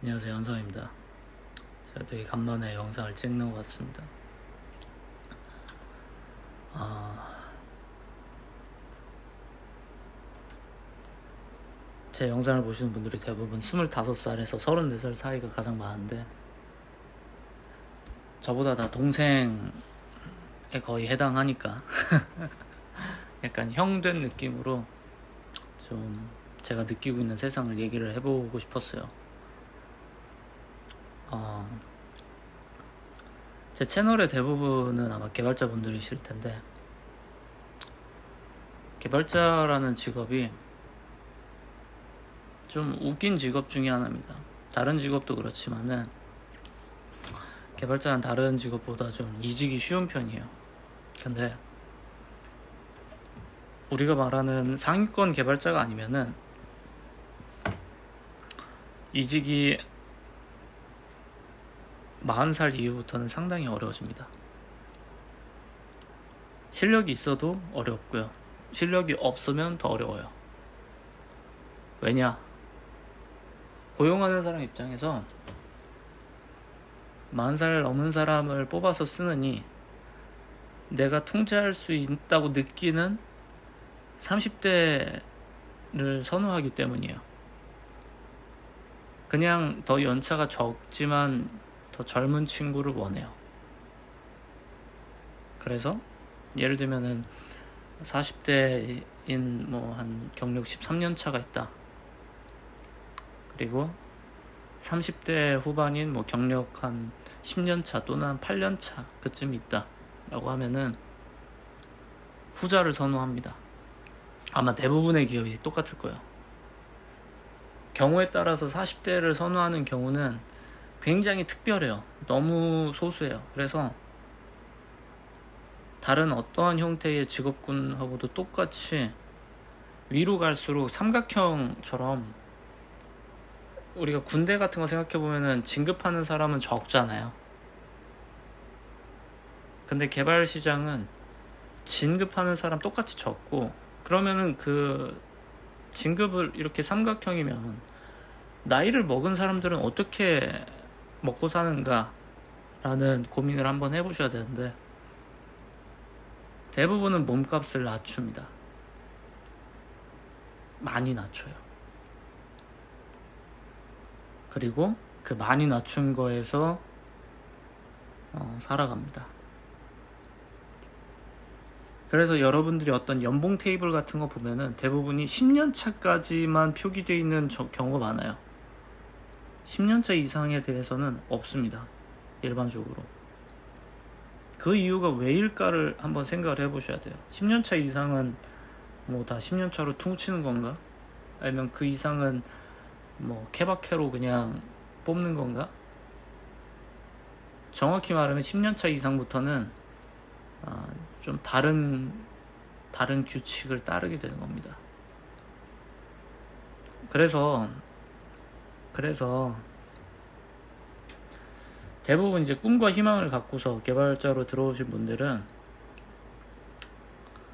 안녕하세요, 현성입니다. 제가 되게 간만에 영상을 찍는 것 같습니다. 제 영상을 보시는 분들이 대부분 25살에서 34살 사이가 가장 많은데, 저보다 다 동생에 거의 해당하니까 약간 형 된 느낌으로 좀 제가 느끼고 있는 세상을 얘기를 해보고 싶었어요. 제 채널의 대부분은 아마 개발자분들이실 텐데, 개발자라는 직업이 좀 웃긴 직업 중에 하나입니다. 다른 직업도 그렇지만은 개발자는 다른 직업보다 좀 이직이 쉬운 편이에요. 근데 우리가 말하는 상위권 개발자가 아니면은 이직이 40살 이후부터는 상당히 어려워집니다. 실력이 있어도 어렵고요. 실력이 없으면 더 어려워요. 왜냐? 고용하는 사람 입장에서 40살 넘은 사람을 뽑아서 쓰느니 내가 통제할 수 있다고 느끼는 30대를 선호하기 때문이에요. 그냥 더 연차가 적지만 더 젊은 친구를 원해요. 그래서 예를 들면은 40대인 한 경력 13년 차가 있다. 그리고 30대 후반인 경력 한 10년 차 또는 한 8년 차 그쯤 있다 라고 하면은 후자를 선호합니다. 아마 대부분의 기업이 똑같을 거예요. 경우에 따라서 40대를 선호하는 경우는 굉장히 특별해요. 너무 소수예요. 그래서 다른 어떠한 형태의 직업군하고도 똑같이 위로 갈수록 삼각형처럼, 우리가 군대 같은 거 생각해보면은 진급하는 사람은 적잖아요. 근데 개발 시장은 진급하는 사람 똑같이 적고, 그러면은 그 진급을 이렇게 삼각형이면 나이를 먹은 사람들은 어떻게 먹고 사는가 라는 고민을 한번 해보셔야 되는데, 대부분은 몸값을 낮춥니다. 많이 낮춰요. 그리고 그 많이 낮춘 거에서 살아갑니다. 그래서 여러분들이 어떤 연봉 테이블 같은 거 보면은 대부분이 10년 차까지만 표기되어 있는 경우가 많아요. 10년 차 이상에 대해서는 없습니다. 일반적으로. 그 이유가 왜일까를 한번 생각을 해보셔야 돼요. 10년 차 이상은 다 10년 차로 퉁치는 건가? 아니면 그 이상은 케바케로 그냥 뽑는 건가? 정확히 말하면 10년 차 이상부터는 좀 다른 규칙을 따르게 되는 겁니다. 그래서 대부분 이제 꿈과 희망을 갖고서 개발자로 들어오신 분들은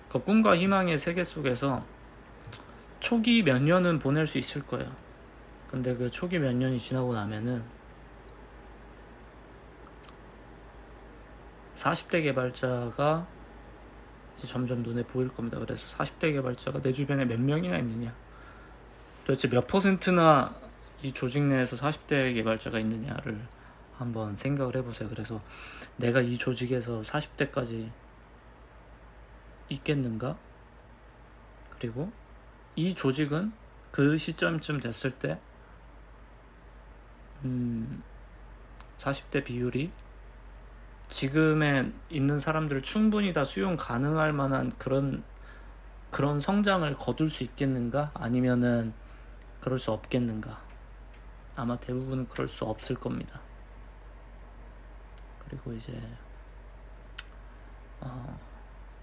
그 꿈과 희망의 세계 속에서 초기 몇 년은 보낼 수 있을 거예요. 근데 그 초기 몇 년이 지나고 나면은 40대 개발자가 이제 점점 눈에 보일 겁니다. 그래서 40대 개발자가 내 주변에 몇 명이나 있느냐, 도대체 몇 퍼센트나 이 조직 내에서 40대 개발자가 있느냐를 한번 생각을 해보세요. 그래서 내가 이 조직에서 40대까지 있겠는가? 그리고 이 조직은 그 시점쯤 됐을 때 40대 비율이 지금에 있는 사람들을 충분히 다 수용 가능할 만한 그런 성장을 거둘 수 있겠는가? 아니면은 그럴 수 없겠는가? 아마 대부분은 그럴 수 없을 겁니다. 그리고 이제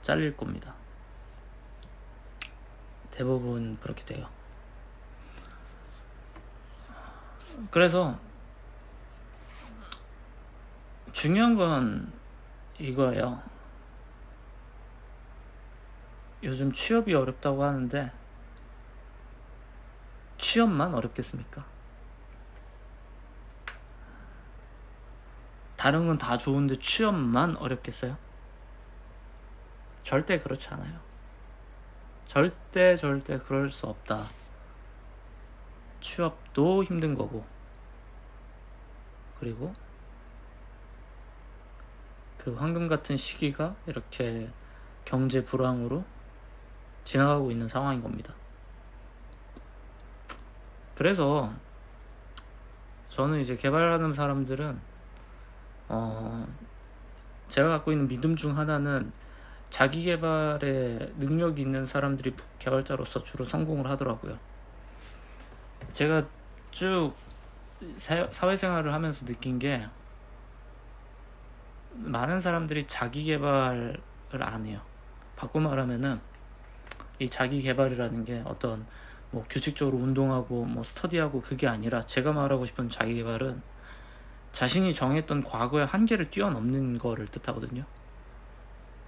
잘릴 겁니다. 대부분 그렇게 돼요. 그래서 중요한 건 이거예요. 요즘 취업이 어렵다고 하는데 취업만 어렵겠습니까? 다른 건 다 좋은데 취업만 어렵겠어요? 절대 그렇지 않아요. 절대 그럴 수 없다. 취업도 힘든 거고, 그리고 그 황금 같은 시기가 이렇게 경제 불황으로 지나가고 있는 상황인 겁니다. 그래서 저는 이제 개발하는 사람들은 제가 갖고 있는 믿음 중 하나는 자기 개발에 능력이 있는 사람들이 개발자로서 주로 성공을 하더라고요. 제가 쭉 사회생활을 하면서 느낀 게, 많은 사람들이 자기 개발을 안 해요. 바꿔 말하면은 이 자기 개발이라는 게 어떤 뭐 규칙적으로 운동하고 뭐 스터디하고 그게 아니라, 제가 말하고 싶은 자기 개발은 자신이 정했던 과거의 한계를 뛰어넘는 거를 뜻하거든요.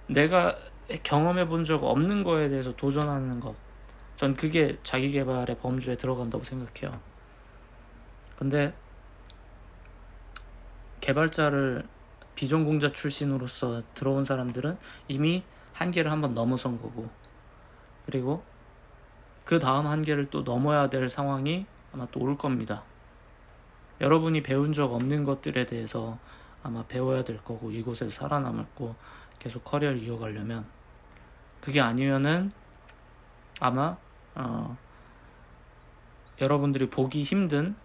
내가 경험해 본 적 없는 거에 대해서 도전하는 것, 전 그게 자기 개발의 범주에 들어간다고 생각해요. 근데 개발자를 비전공자 출신으로서 들어온 사람들은 이미 한계를 한번 넘어선 거고, 그리고 그 다음 한계를 또 넘어야 될 상황이 아마 또 올 겁니다. 여러분이 배운 적 없는 것들에 대해서 아마 배워야 될 거고, 이곳에서 살아남고 계속 커리어를 이어가려면, 그게 아니면은 아마 여러분들이 보기 힘든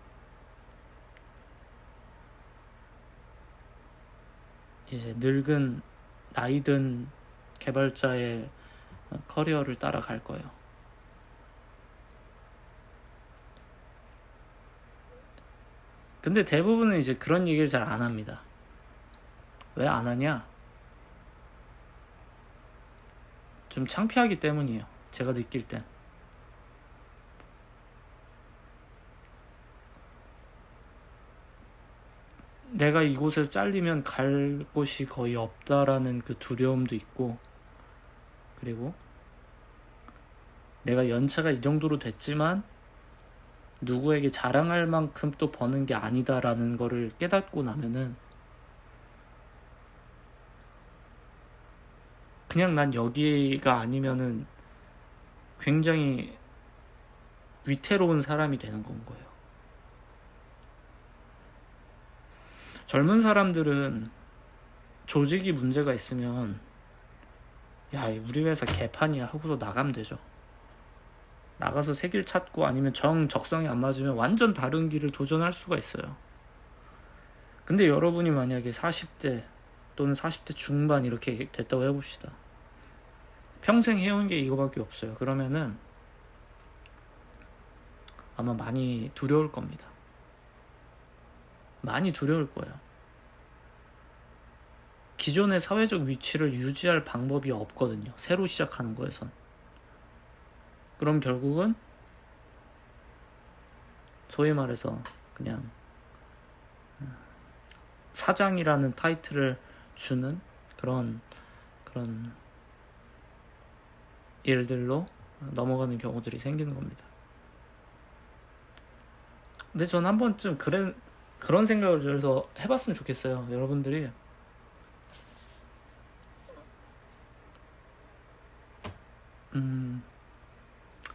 이제 늙은 나이든 개발자의 커리어를 따라갈 거예요. 근데 대부분은 이제 그런 얘기를 잘 안 합니다. 왜 안 하냐? 좀 창피하기 때문이에요. 제가 느낄 땐. 내가 이곳에서 잘리면 갈 곳이 거의 없다라는 그 두려움도 있고, 그리고 내가 연차가 이 정도로 됐지만 누구에게 자랑할 만큼 또 버는 게 아니다라는 거를 깨닫고 나면은 그냥 난 여기가 아니면은 굉장히 위태로운 사람이 되는 건 거예요. 젊은 사람들은 조직이 문제가 있으면 야, 우리 회사 개판이야 하고서 나가면 되죠. 나가서 새 길 찾고, 아니면 적성이 안 맞으면 완전 다른 길을 도전할 수가 있어요. 근데 여러분이 만약에 40대 또는 40대 중반 이렇게 됐다고 해봅시다. 평생 해온 게 이거밖에 없어요. 그러면은 아마 많이 두려울 겁니다. 많이 두려울 거예요. 기존의 사회적 위치를 유지할 방법이 없거든요. 새로 시작하는 거에선. 그럼 결국은 소위 말해서 그냥 사장이라는 타이틀을 주는 그런 일들로 넘어가는 경우들이 생기는 겁니다. 근데 전 한 번쯤 그런 생각을 그래서 해봤으면 좋겠어요. 여러분들이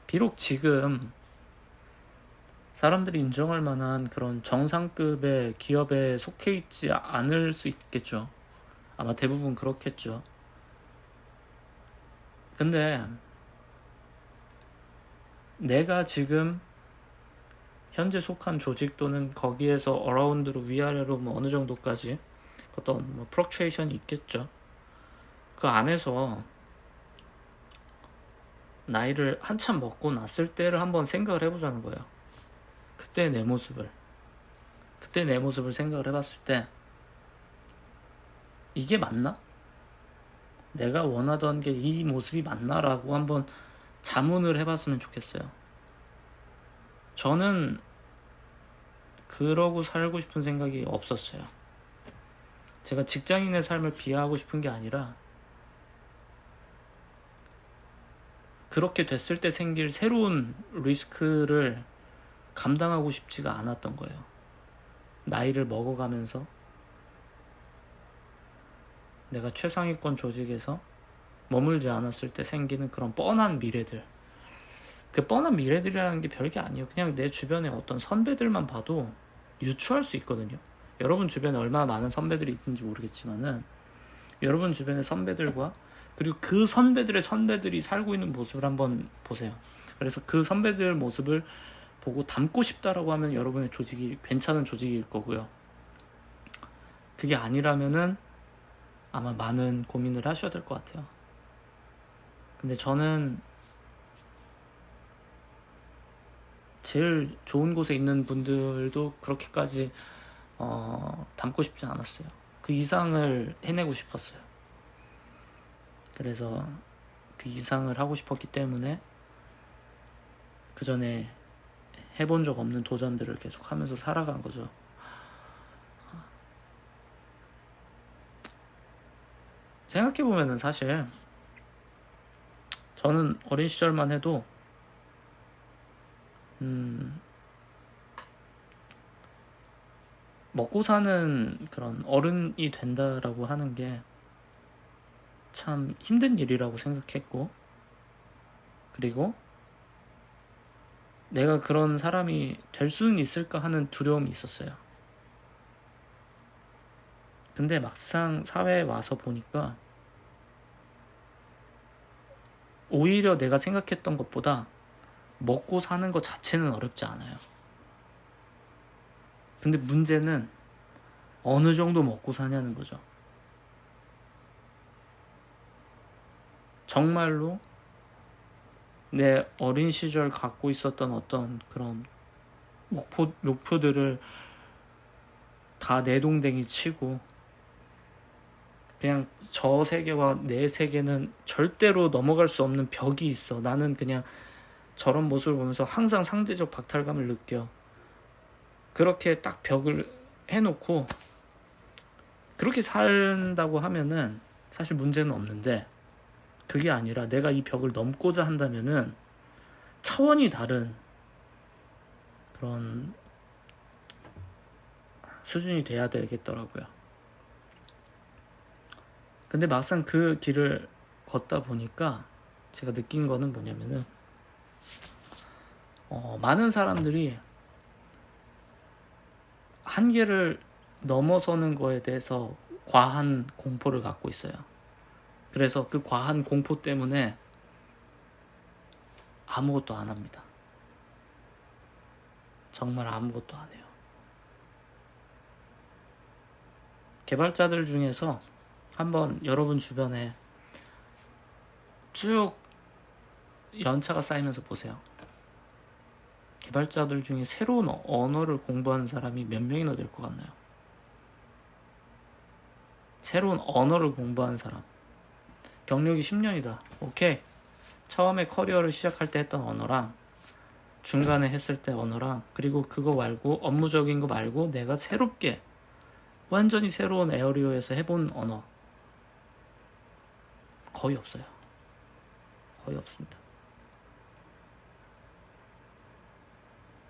비록 지금 사람들이 인정할 만한 그런 정상급의 기업에 속해 있지 않을 수 있겠죠. 아마 대부분 그렇겠죠. 근데 내가 지금 현재 속한 조직 또는 거기에서 어라운드로 위아래로 뭐 어느 정도까지 어떤 뭐 플럭추에이션이 있겠죠. 그 안에서 나이를 한참 먹고 났을 때를 한번 생각을 해보자는 거예요. 그때 내 모습을 생각을 해봤을 때 이게 맞나? 내가 원하던 게 이 모습이 맞나? 라고 한번 자문을 해봤으면 좋겠어요. 저는 그러고 살고 싶은 생각이 없었어요. 제가 직장인의 삶을 비하하고 싶은 게 아니라, 그렇게 됐을 때 생길 새로운 리스크를 감당하고 싶지가 않았던 거예요. 나이를 먹어가면서 내가 최상위권 조직에서 머물지 않았을 때 생기는 그런 뻔한 미래들. 그 뻔한 미래들이라는 게 별게 아니에요. 그냥 내 주변에 어떤 선배들만 봐도 유추할 수 있거든요. 여러분 주변에 얼마나 많은 선배들이 있는지 모르겠지만은 여러분 주변의 선배들과 그리고 그 선배들의 선배들이 살고 있는 모습을 한번 보세요. 그래서 그 선배들 모습을 보고 닮고 싶다라고 하면 여러분의 조직이 괜찮은 조직일 거고요. 그게 아니라면은 아마 많은 고민을 하셔야 될 것 같아요. 근데 저는 제일 좋은 곳에 있는 분들도 그렇게까지 닮고 싶지 않았어요. 그 이상을 해내고 싶었어요. 그래서 그 이상을 하고 싶었기 때문에 그 전에 해본 적 없는 도전들을 계속 하면서 살아간 거죠. 생각해보면은 사실 저는 어린 시절만 해도 먹고 사는 그런 어른이 된다라고 하는 게 참 힘든 일이라고 생각했고, 그리고 내가 그런 사람이 될 수는 있을까 하는 두려움이 있었어요. 근데 막상 사회에 와서 보니까 오히려 내가 생각했던 것보다 먹고 사는 것 자체는 어렵지 않아요. 근데 문제는 어느 정도 먹고 사냐는 거죠. 정말로 내 어린 시절 갖고 있었던 어떤 그런 목표들을 다 내동댕이 치고 그냥 저 세계와 내 세계는 절대로 넘어갈 수 없는 벽이 있어. 나는 그냥 저런 모습을 보면서 항상 상대적 박탈감을 느껴. 그렇게 딱 벽을 해놓고 그렇게 산다고 하면은 사실 문제는 없는데, 그게 아니라 내가 이 벽을 넘고자 한다면은 차원이 다른 그런 수준이 돼야 되겠더라고요. 근데 막상 그 길을 걷다 보니까 제가 느낀 거는 뭐냐면은 많은 사람들이 한계를 넘어서는 거에 대해서 과한 공포를 갖고 있어요. 그래서 그 과한 공포 때문에 아무것도 안 합니다. 정말 아무것도 안 해요. 개발자들 중에서 한번 여러분 주변에 쭉 연차가 쌓이면서 보세요. 개발자들 중에 새로운 언어를 공부하는 사람이 몇 명이나 될 것 같나요? 새로운 언어를 공부하는 사람. 경력이 10년이다. 오케이. 처음에 커리어를 시작할 때 했던 언어랑 중간에 했을 때 언어랑 그리고 그거 말고 업무적인 거 말고 내가 새롭게 완전히 새로운 에어리어에서 해본 언어 거의 없어요. 거의 없습니다.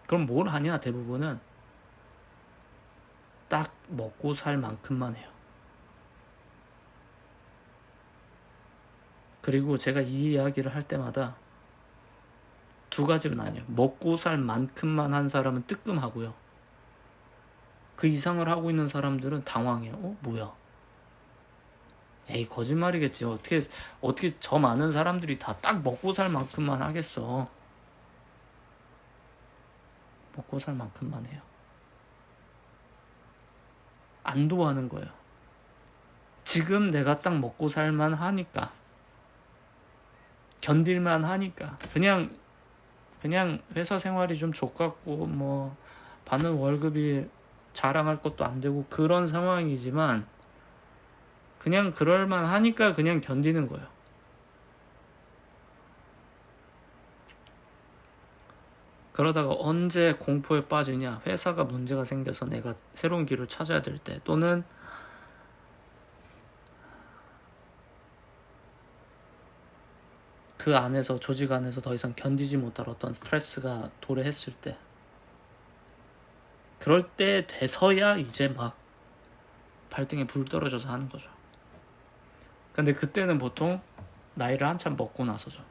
그럼 뭘 하냐? 대부분은 딱 먹고 살 만큼만 해요. 그리고 제가 이 이야기를 할 때마다 두 가지로 나뉘어요. 먹고 살 만큼만 한 사람은 뜨끔하고요. 그 이상을 하고 있는 사람들은 당황해요. 뭐야? 에이, 거짓말이겠지. 어떻게 저 많은 사람들이 다 딱 먹고 살 만큼만 하겠어. 먹고 살 만큼만 해요. 안도하는 거예요. 지금 내가 딱 먹고 살만 하니까, 견딜만 하니까, 그냥 회사 생활이 좀 족같고 뭐 받는 월급이 자랑할 것도 안 되고 그런 상황이지만 그냥 그럴만 하니까 그냥 견디는 거예요. 그러다가 언제 공포에 빠지냐? 회사가 문제가 생겨서 내가 새로운 길을 찾아야 될 때, 또는 그 안에서, 조직 안에서 더 이상 견디지 못할 어떤 스트레스가 도래했을 때, 그럴 때 돼서야 이제 막 발등에 불 떨어져서 하는 거죠. 근데 그때는 보통 나이를 한참 먹고 나서죠.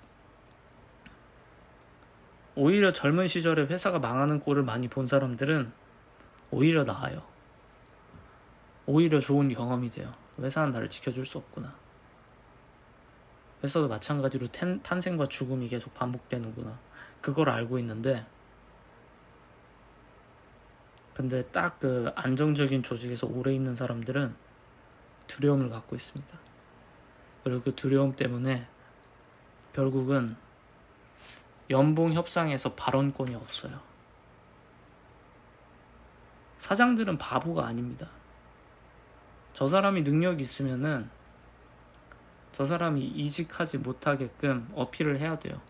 오히려 젊은 시절에 회사가 망하는 꼴을 많이 본 사람들은 오히려 나아요. 오히려 좋은 경험이 돼요. 회사는 나를 지켜줄 수 없구나. 회사도 마찬가지로 탄생과 죽음이 계속 반복되는구나. 그걸 알고 있는데, 근데 딱 그 안정적인 조직에서 오래 있는 사람들은 두려움을 갖고 있습니다. 그리고 그 두려움 때문에 결국은 연봉 협상에서 발언권이 없어요. 사장들은 바보가 아닙니다. 저 사람이 능력이 있으면은 저 사람이 이직하지 못하게끔 어필을 해야 돼요.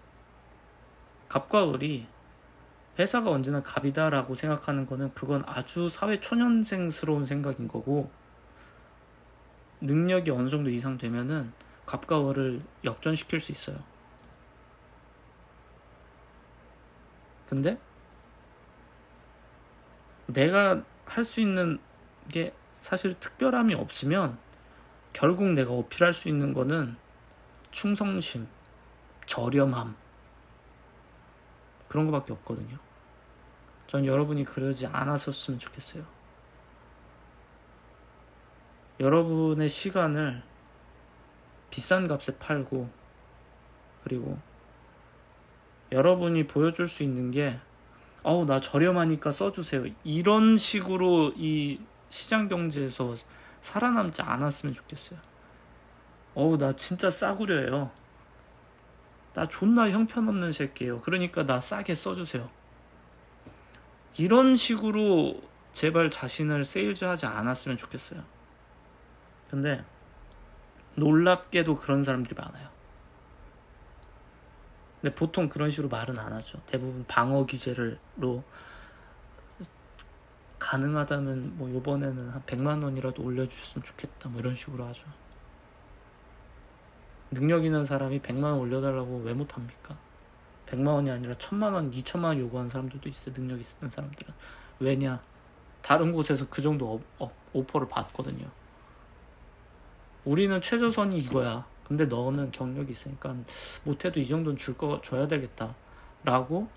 갑과 을이 회사가 언제나 갑이다라고 생각하는 거는 그건 아주 사회 초년생스러운 생각인 거고, 능력이 어느 정도 이상 되면은 갑과 을을 역전시킬 수 있어요. 근데 내가 할 수 있는 게 사실 특별함이 없으면 결국 내가 어필할 수 있는 거는 충성심, 저렴함, 그런 거밖에 없거든요. 전 여러분이 그러지 않았었으면 좋겠어요. 여러분의 시간을 비싼 값에 팔고, 그리고 여러분이 보여줄 수 있는 게 나 저렴하니까 써주세요, 이런 식으로 이 시장 경제에서 살아남지 않았으면 좋겠어요. 나 진짜 싸구려예요, 나 존나 형편없는 새끼예요, 그러니까 나 싸게 써주세요, 이런 식으로 제발 자신을 세일즈하지 않았으면 좋겠어요. 근데 놀랍게도 그런 사람들이 많아요. 근데 보통 그런 식으로 말은 안 하죠. 대부분 방어 기제로 가능하다면 뭐 요번에는 한 100만 원이라도 올려주셨으면 좋겠다, 뭐 이런 식으로 하죠. 능력 있는 사람이 100만 원 올려달라고 왜 못합니까? 100만 원이 아니라 1000만 원, 2000만 원 요구하는 사람들도 있어요. 능력 있는 사람들은. 왜냐? 다른 곳에서 그 정도 오퍼를 받거든요. 우리는 최저선이 이거야. 근데 너는 경력이 있으니까 못해도 이 정도는 줘야 되겠다 라고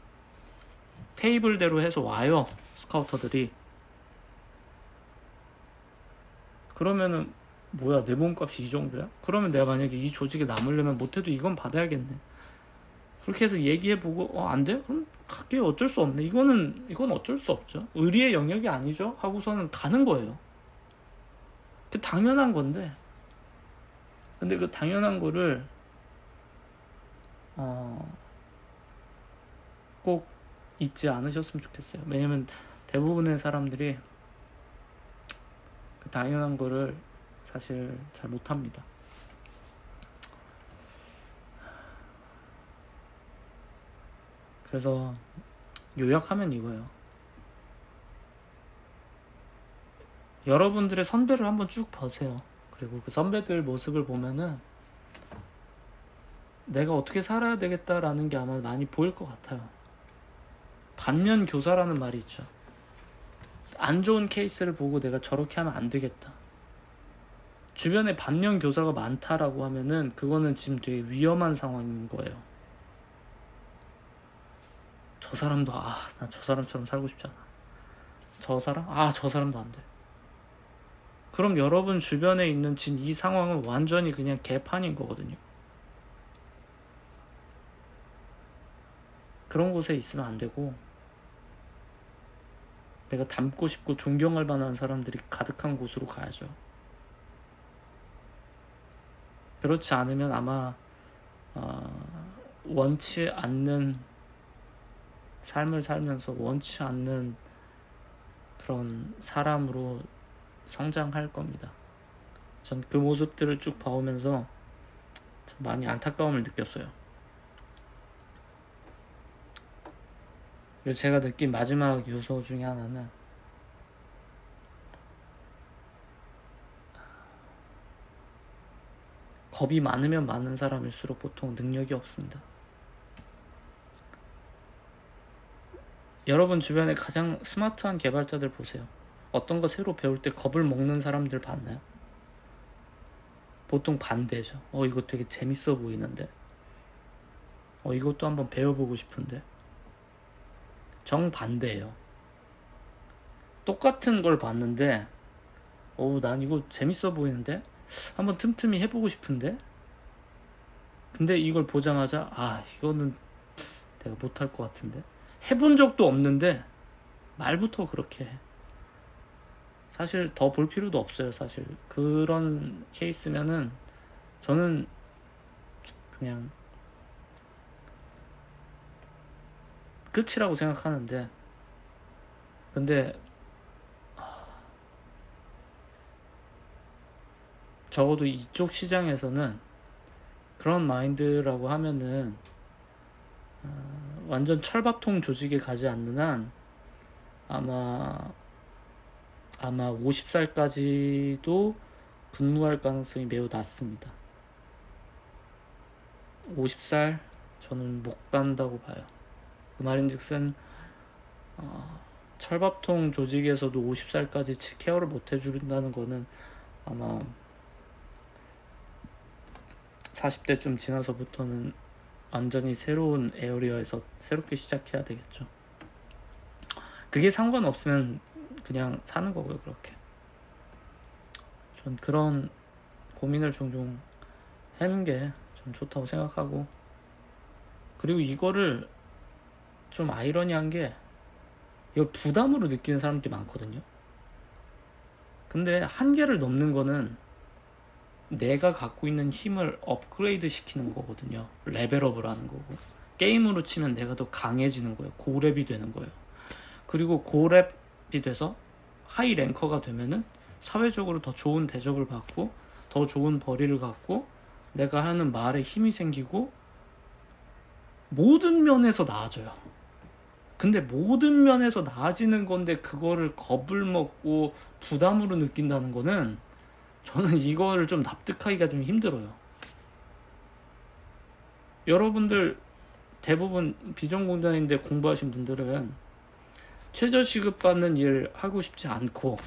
테이블대로 해서 와요, 스카우터들이. 그러면은 뭐야, 내 몸값이 이 정도야? 그러면 내가 만약에 이 조직에 남으려면 못해도 이건 받아야겠네. 그렇게 해서 얘기해보고 안 돼? 그럼 갈게요. 어쩔 수 없네. 이건 어쩔 수 없죠. 의리의 영역이 아니죠 하고서는 가는 거예요. 그 당연한 건데, 근데 그 당연한 거를 꼭 잊지 않으셨으면 좋겠어요. 왜냐면 대부분의 사람들이 그 당연한 거를 사실 잘 못합니다. 그래서 요약하면 이거예요. 여러분들의 선배를 한번 쭉 보세요. 그리고 그 선배들 모습을 보면은 내가 어떻게 살아야 되겠다라는 게 아마 많이 보일 것 같아요. 반면 교사라는 말이 있죠. 안 좋은 케이스를 보고 내가 저렇게 하면 안 되겠다. 주변에 반면 교사가 많다라고 하면은 그거는 지금 되게 위험한 상황인 거예요. 저 사람도 나 저 사람처럼 살고 싶지 않아. 저 사람? 저 사람도 안 돼. 그럼 여러분 주변에 있는 지금 이 상황은 완전히 그냥 개판인 거거든요. 그런 곳에 있으면 안 되고, 내가 닮고 싶고 존경할 만한 사람들이 가득한 곳으로 가야죠. 그렇지 않으면 아마 원치 않는 삶을 살면서 원치 않는 그런 사람으로 성장할 겁니다. 전 그 모습들을 쭉 봐오면서 참 많이 안타까움을 느꼈어요. 그리고 제가 느낀 마지막 요소 중에 하나는 겁이 많으면 많은 사람일수록 보통 능력이 없습니다. 여러분 주변에 가장 스마트한 개발자들 보세요. 어떤 거 새로 배울 때 겁을 먹는 사람들 봤나요? 보통 반대죠. 이거 되게 재밌어 보이는데, 이것도 한번 배워보고 싶은데. 정반대예요. 똑같은 걸 봤는데 난 이거 재밌어 보이는데 한번 틈틈이 해보고 싶은데, 근데 이걸 보자마자 이거는 내가 못할 것 같은데, 해본 적도 없는데 말부터 그렇게 해. 사실 더 볼 필요도 없어요. 사실 그런 케이스면은 저는 그냥 끝이라고 생각하는데, 근데 적어도 이쪽 시장에서는 그런 마인드라고 하면은 완전 철밥통 조직에 가지 않는 한 아마 50살까지도 근무할 가능성이 매우 낮습니다. 50살 저는 못 간다고 봐요. 그 말인즉슨 철밥통 조직에서도 50살까지 케어를 못 해준다는 거는 아마 40대쯤 지나서부터는 완전히 새로운 에어리어에서 새롭게 시작해야 되겠죠. 그게 상관없으면 그냥 사는 거고요. 그렇게 전 그런 고민을 종종 해는 게 전 좋다고 생각하고, 그리고 이거를 좀 아이러니한 게 이걸 부담으로 느끼는 사람들이 많거든요. 근데 한계를 넘는 거는 내가 갖고 있는 힘을 업그레이드 시키는 거거든요. 레벨업을 하는 거고, 게임으로 치면 내가 더 강해지는 거예요. 고렙이 되는 거예요. 그리고 고렙이 돼서 하이 랭커가 되면은 사회적으로 더 좋은 대접을 받고 더 좋은 벌이를 갖고 내가 하는 말에 힘이 생기고 모든 면에서 나아져요. 근데 모든 면에서 나아지는 건데 그거를 겁을 먹고 부담으로 느낀다는 거는 저는 이거를 좀 납득하기가 좀 힘들어요. 여러분들 대부분 비전공단인데 공부하신 분들은 최저시급 받는 일 하고 싶지 않고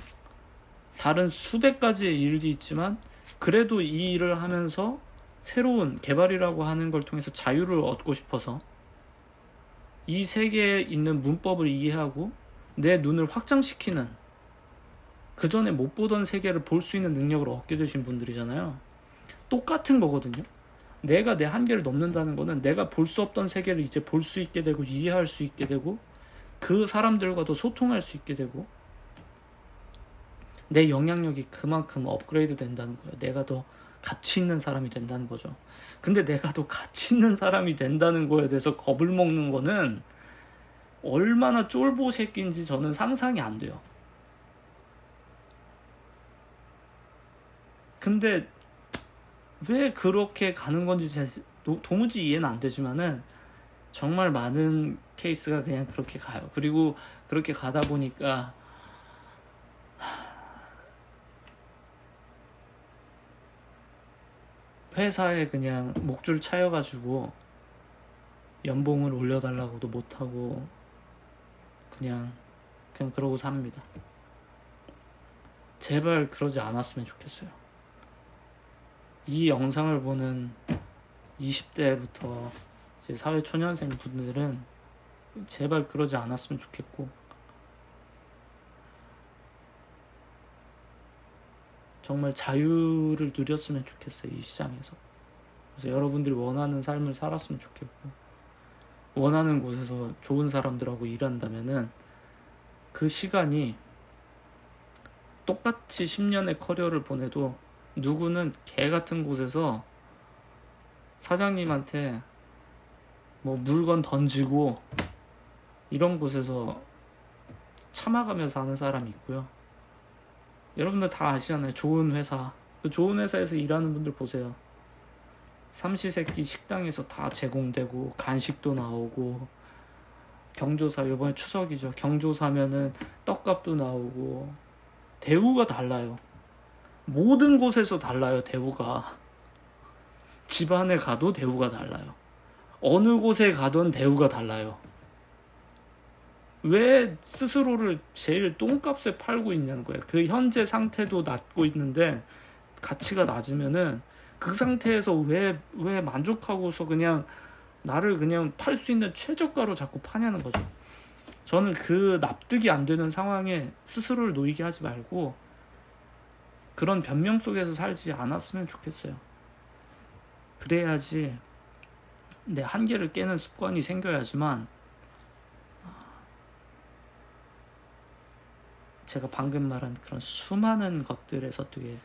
다른 수백 가지의 일이 있지만 그래도 이 일을 하면서 새로운 개발이라고 하는 걸 통해서 자유를 얻고 싶어서 이 세계에 있는 문법을 이해하고 내 눈을 확장시키는, 그 전에 못 보던 세계를 볼 수 있는 능력을 얻게 되신 분들이잖아요. 똑같은 거거든요. 내가 내 한계를 넘는다는 거는 내가 볼 수 없던 세계를 이제 볼 수 있게 되고 이해할 수 있게 되고 그 사람들과도 소통할 수 있게 되고 내 영향력이 그만큼 업그레이드 된다는 거예요. 내가 더 가치 있는 사람이 된다는 거죠. 근데 내가 더 가치 있는 사람이 된다는 거에 대해서 겁을 먹는 거는 얼마나 쫄보 새끼인지 저는 상상이 안 돼요. 근데 왜 그렇게 가는 건지 도무지 이해는 안 되지만은 정말 많은 케이스가 그냥 그렇게 가요. 그리고 그렇게 가다 보니까 회사에 그냥 목줄 차여가지고 연봉을 올려달라고도 못하고 그냥 그러고 삽니다. 제발 그러지 않았으면 좋겠어요. 이 영상을 보는 20대부터 이제 사회초년생 분들은 제발 그러지 않았으면 좋겠고, 정말 자유를 누렸으면 좋겠어요. 이 시장에서. 그래서 여러분들이 원하는 삶을 살았으면 좋겠고, 원하는 곳에서 좋은 사람들하고 일한다면은 그 시간이 똑같이 10년의 커리어를 보내도 누구는 개 같은 곳에서 사장님한테 뭐 물건 던지고 이런 곳에서 참아가면서 하는 사람이 있고요. 여러분들 다 아시잖아요. 좋은 회사, 그 좋은 회사에서 일하는 분들 보세요. 삼시세끼 식당에서 다 제공되고 간식도 나오고, 경조사, 이번에 추석이죠. 경조사면은 떡값도 나오고, 대우가 달라요. 모든 곳에서 달라요. 대우가. 집안에 가도 대우가 달라요. 어느 곳에 가든 대우가 달라요. 왜 스스로를 제일 똥값에 팔고 있냐는 거예요. 그 현재 상태도 낮고 있는데 가치가 낮으면은 그 상태에서 왜 만족하고서 그냥 나를 그냥 팔 수 있는 최저가로 자꾸 파냐는 거죠. 저는 그 납득이 안 되는 상황에 스스로를 놓이게 하지 말고 그런 변명 속에서 살지 않았으면 좋겠어요. 그래야지 내 한계를 깨는 습관이 생겨야지만 제가 방금 말한 그런 수많은 것들에서 되게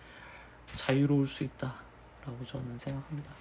자유로울 수 있다라고 저는 생각합니다.